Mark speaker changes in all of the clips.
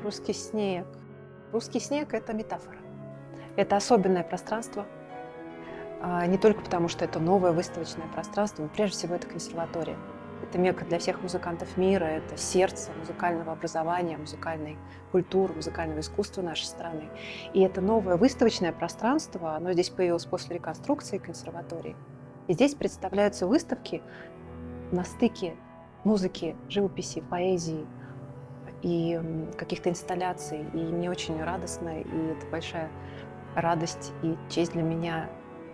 Speaker 1: Русский снег. Русский снег — это метафора. Это особенное пространство, не только потому, что это новое выставочное пространство, но прежде всего это консерватория. Это мекка для всех музыкантов мира, это сердце музыкального образования, музыкальной культуры, музыкального искусства нашей страны. И это новое выставочное пространство, оно здесь появилось после реконструкции консерватории. И здесь представляются выставки на стыке музыки, живописи, поэзии и каких-то инсталляций. И мне очень радостно, и это большая радость и честь для меня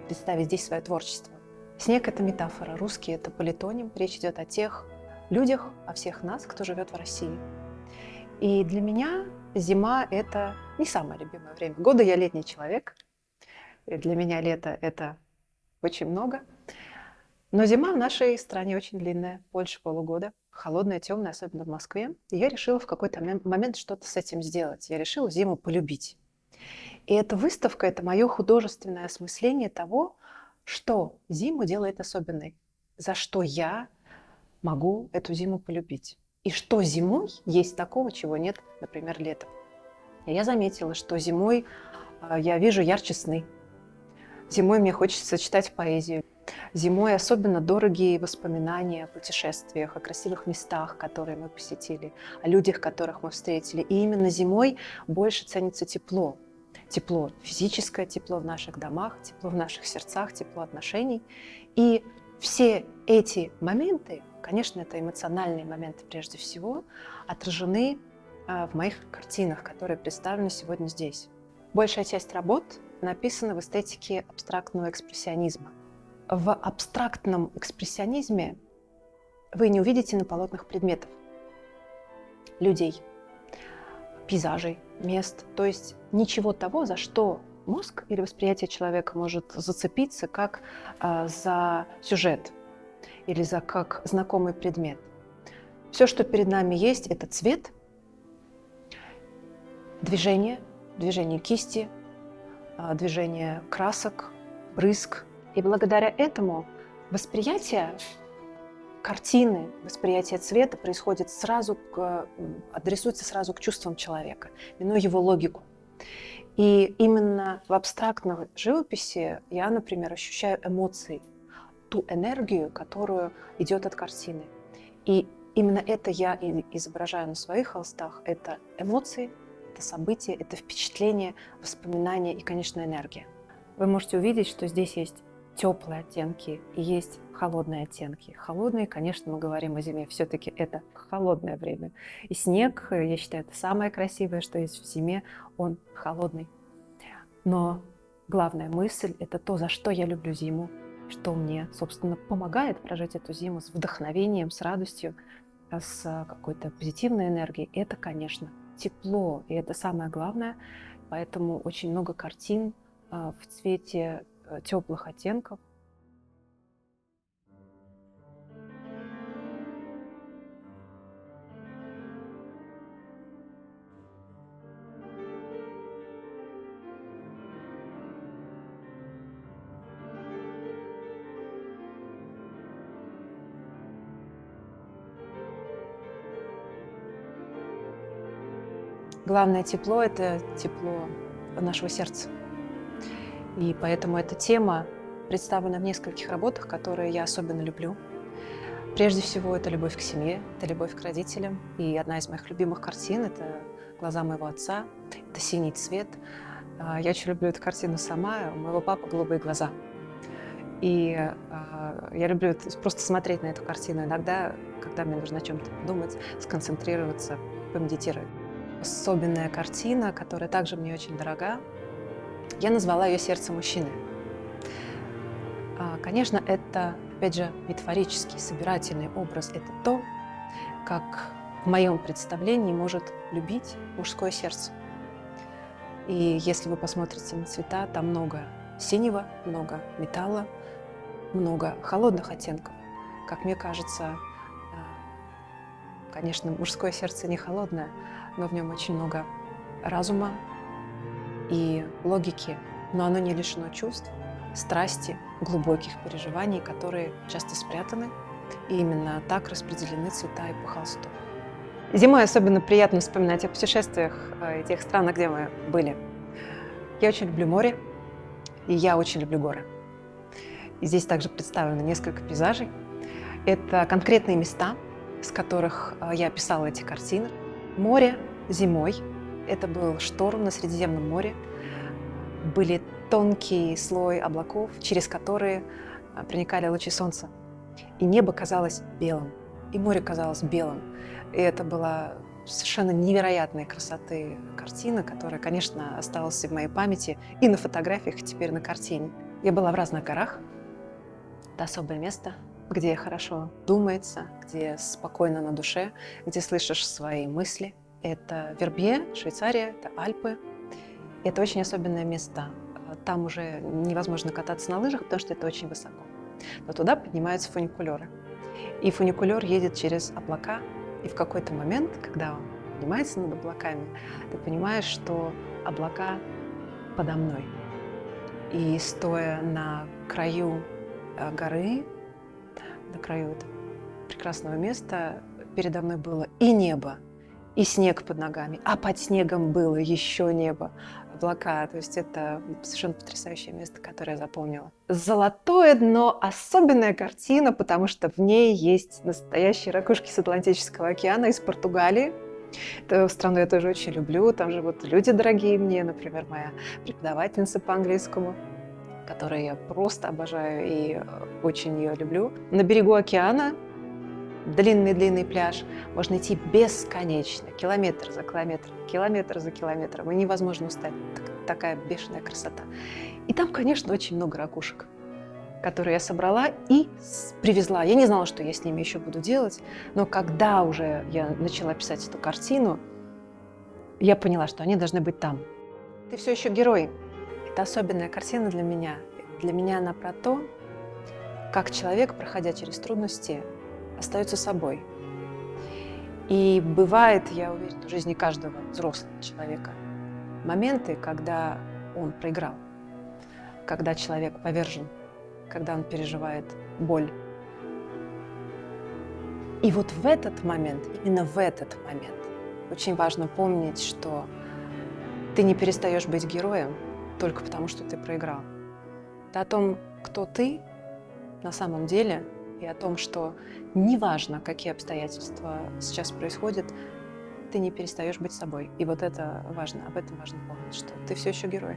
Speaker 1: представить здесь свое творчество. Снег — это метафора, русский — это политоним. Речь идет о тех людях, о всех нас, кто живет в России. И для меня зима — это не самое любимое время года. Я летний человек. И для меня лето — это очень много. Но зима в нашей стране очень длинная, больше полугода. Холодная, темная, особенно в Москве. И я решила в какой-то момент что-то с этим сделать. Я решила зиму полюбить. И эта выставка — это мое художественное осмысление того, что зиму делает особенной, за что я могу эту зиму полюбить. И что зимой есть такого, чего нет, например, летом. И я заметила, что зимой я вижу ярче сны. Зимой мне хочется читать поэзию. Зимой особенно дорогие воспоминания о путешествиях, о красивых местах, которые мы посетили, о людях, которых мы встретили. И именно зимой больше ценится тепло. Тепло, физическое тепло в наших домах, тепло в наших сердцах, тепло отношений. И все эти моменты, конечно, это эмоциональные моменты прежде всего, отражены в моих картинах, которые представлены сегодня здесь. Большая часть работ написана в эстетике абстрактного экспрессионизма. В абстрактном экспрессионизме вы не увидите на полотнах предметов, людей, пейзажей, мест, то есть ничего того, за что мозг или восприятие человека может зацепиться как за сюжет или за как знакомый предмет. Все, что перед нами есть, это цвет, движение кисти, движение красок, брызг. И благодаря этому восприятие картины, восприятие цвета происходит адресуется сразу к чувствам человека, минуя его логику. И именно в абстрактной живописи я, например, ощущаю эмоции, ту энергию, которую идет от картины. И именно это я и изображаю на своих холстах. Это эмоции, это события, это впечатления, воспоминания и, конечно, энергия. Вы можете увидеть, что здесь есть теплые оттенки и есть холодные оттенки. Холодные, конечно, мы говорим о зиме, все-таки это холодное время. И снег, я считаю, это самое красивое, что есть в зиме, он холодный. Но главная мысль — это то, за что я люблю зиму, что мне, собственно, помогает прожить эту зиму с вдохновением, с радостью, с какой-то позитивной энергией. Это, конечно, тепло, и это самое главное. Поэтому очень много картин в цвете теплых оттенков. Главное тепло — это тепло нашего сердца. И поэтому эта тема представлена в нескольких работах, которые я особенно люблю. Прежде всего, это любовь к семье, это любовь к родителям. И одна из моих любимых картин — это глаза моего отца, это синий цвет. Я очень люблю эту картину сама, у моего папы голубые глаза. И я люблю просто смотреть на эту картину иногда, когда мне нужно о чем-то подумать, сконцентрироваться, помедитировать. Особенная картина, которая также мне очень дорога, я назвала ее «Сердце мужчины». Конечно, это, опять же, метафорический, собирательный образ. Это то, как в моем представлении может любить мужское сердце. И если вы посмотрите на цвета, там много синего, много металла, много холодных оттенков. Как мне кажется, конечно, мужское сердце не холодное, но в нем очень много разума и логики, но оно не лишено чувств, страсти, глубоких переживаний, которые часто спрятаны, и именно так распределены цвета и по холсту. Зимой особенно приятно вспоминать о путешествиях и тех странах, где мы были. Я очень люблю море, и я очень люблю горы. И здесь также представлено несколько пейзажей. Это конкретные места, с которых я писала эти картины. Море зимой. Это был шторм на Средиземном море. Были тонкий слой облаков, через которые проникали лучи солнца. И небо казалось белым, и море казалось белым. И это была совершенно невероятной красоты картина, которая, конечно, осталась и в моей памяти, и на фотографиях, и теперь на картине. Я была в разных горах. Это особое место, где хорошо думается, где спокойно на душе, где слышишь свои мысли. Это Вербье, Швейцария, это Альпы. Это очень особенное место. Там уже невозможно кататься на лыжах, потому что это очень высоко. Но туда поднимаются фуникулеры. И фуникулер едет через облака. И в какой-то момент, когда он поднимается над облаками, ты понимаешь, что облака подо мной. И стоя на краю горы, на краю этого прекрасного места, передо мной было и небо, и снег под ногами, а под снегом было еще небо, облака. То есть это совершенно потрясающее место, которое я запомнила. Золотое дно, особенная картина, потому что в ней есть настоящие ракушки с Атлантического океана из Португалии. Эту страну я тоже очень люблю. Там живут люди дорогие мне, например, моя преподавательница по английскому, которую я просто обожаю и очень ее люблю. На берегу океана длинный-длинный пляж. Можно идти бесконечно, километр за километром, километр за километром. И невозможно устать. Такая бешеная красота. И там, конечно, очень много ракушек, которые я собрала и привезла. Я не знала, что я с ними еще буду делать, но когда уже я начала писать эту картину, я поняла, что они должны быть там. Ты все еще герой. Это особенная картина для меня. Для меня она про то, как человек, проходя через трудности, остается собой. И бывает, я уверена, в жизни каждого взрослого человека моменты, когда он проиграл, когда человек повержен, когда он переживает боль. И вот в этот момент, именно в этот момент, очень важно помнить, что ты не перестаешь быть героем только потому, что ты проиграл. Это о том, кто ты на самом деле, и о том, что неважно, какие обстоятельства сейчас происходят, ты не перестаешь быть собой. И вот это важно, об этом важно помнить, что ты все еще герой.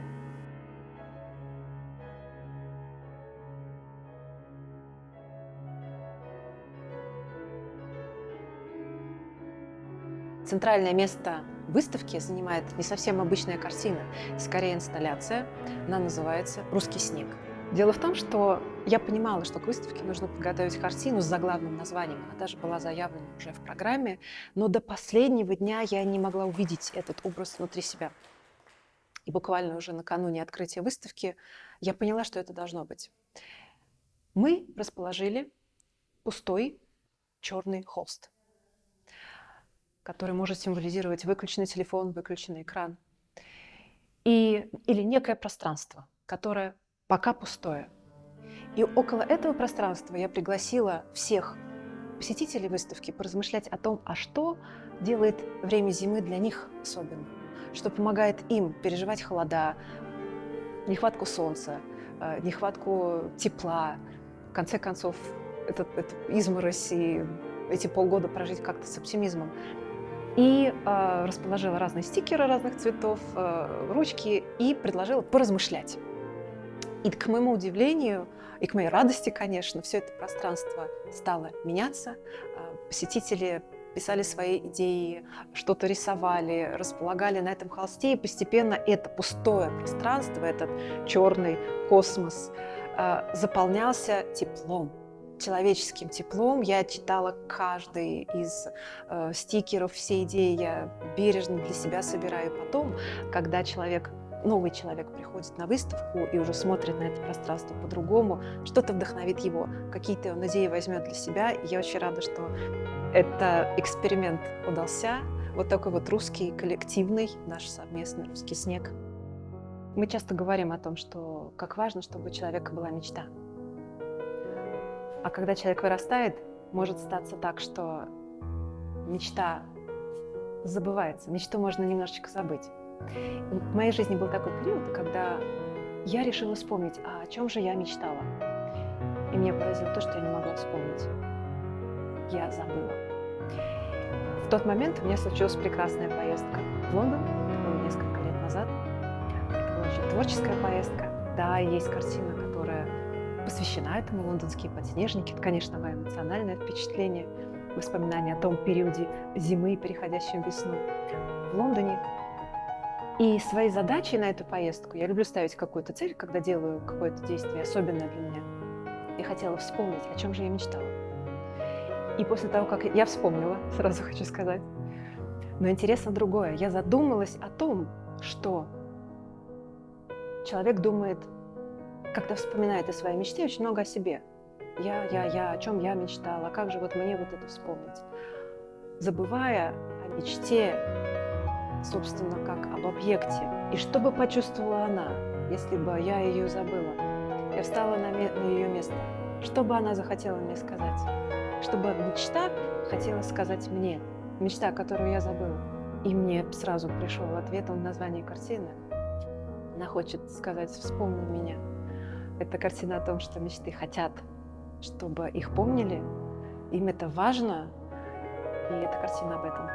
Speaker 1: Центральное место выставки занимает не совсем обычная картина, скорее инсталляция. Она называется «Русский снег». Дело в том, что я понимала, что к выставке нужно подготовить картину с заглавным названием. Она даже была заявлена уже в программе, но до последнего дня я не могла увидеть этот образ внутри себя. И буквально уже накануне открытия выставки я поняла, что это должно быть. Мы расположили пустой черный холст, который может символизировать выключенный телефон, выключенный экран, или некое пространство, которое пока пустое. И около этого пространства я пригласила всех посетителей выставки поразмышлять о том, а что делает время зимы для них особенным, что помогает им переживать холода, нехватку солнца, нехватку тепла, в конце концов, эту изморозь и эти полгода прожить как-то с оптимизмом. И расположила разные стикеры разных цветов, ручки и предложила поразмышлять. И к моему удивлению, и к моей радости, конечно, все это пространство стало меняться. Посетители писали свои идеи, что-то рисовали, располагали на этом холсте, и постепенно это пустое пространство, этот черный космос заполнялся теплом, человеческим теплом. Я читала каждый из стикеров, все идеи я бережно для себя собираю. Потом, когда новый человек приходит на выставку и уже смотрит на это пространство по-другому, что-то вдохновит его, какие-то он идеи возьмет для себя. И я очень рада, что этот эксперимент удался. Вот такой вот русский, коллективный, наш совместный русский снег. Мы часто говорим о том, что как важно, чтобы у человека была мечта. А когда человек вырастает, может статься так, что мечта забывается. Мечту можно немножечко забыть. В моей жизни был такой период, когда я решила вспомнить, а о чем же я мечтала. И меня поразило то, что я не могла вспомнить. Я забыла. В тот момент у меня случилась прекрасная поездка в Лондон. Это было несколько лет назад. Это была очень творческая поездка. Да, есть картина, которая посвящена этому, «Лондонские подснежники». Это, конечно, мое эмоциональное впечатление, воспоминания о том периоде зимы, переходящем в весну в Лондоне. И своей задачей на эту поездку, я люблю ставить какую-то цель, когда делаю какое-то действие особенное для меня. Я хотела вспомнить, о чем же я мечтала. И после того, как я вспомнила, сразу хочу сказать, но интересно другое. Я задумалась о том, что человек думает, когда вспоминает о своей мечте, очень много о себе. О чем я мечтала, как же вот мне вот это вспомнить. Забывая о мечте, собственно, как об объекте. И что бы почувствовала она, если бы я ее забыла? Я встала на ее место. Что бы она захотела мне сказать? Что бы мечта хотела сказать мне? Мечта, которую я забыла. И мне сразу пришел ответ в названии картины. Она хочет сказать «вспомни меня». Это картина о том, что мечты хотят, чтобы их помнили. Им это важно. И эта картина об этом.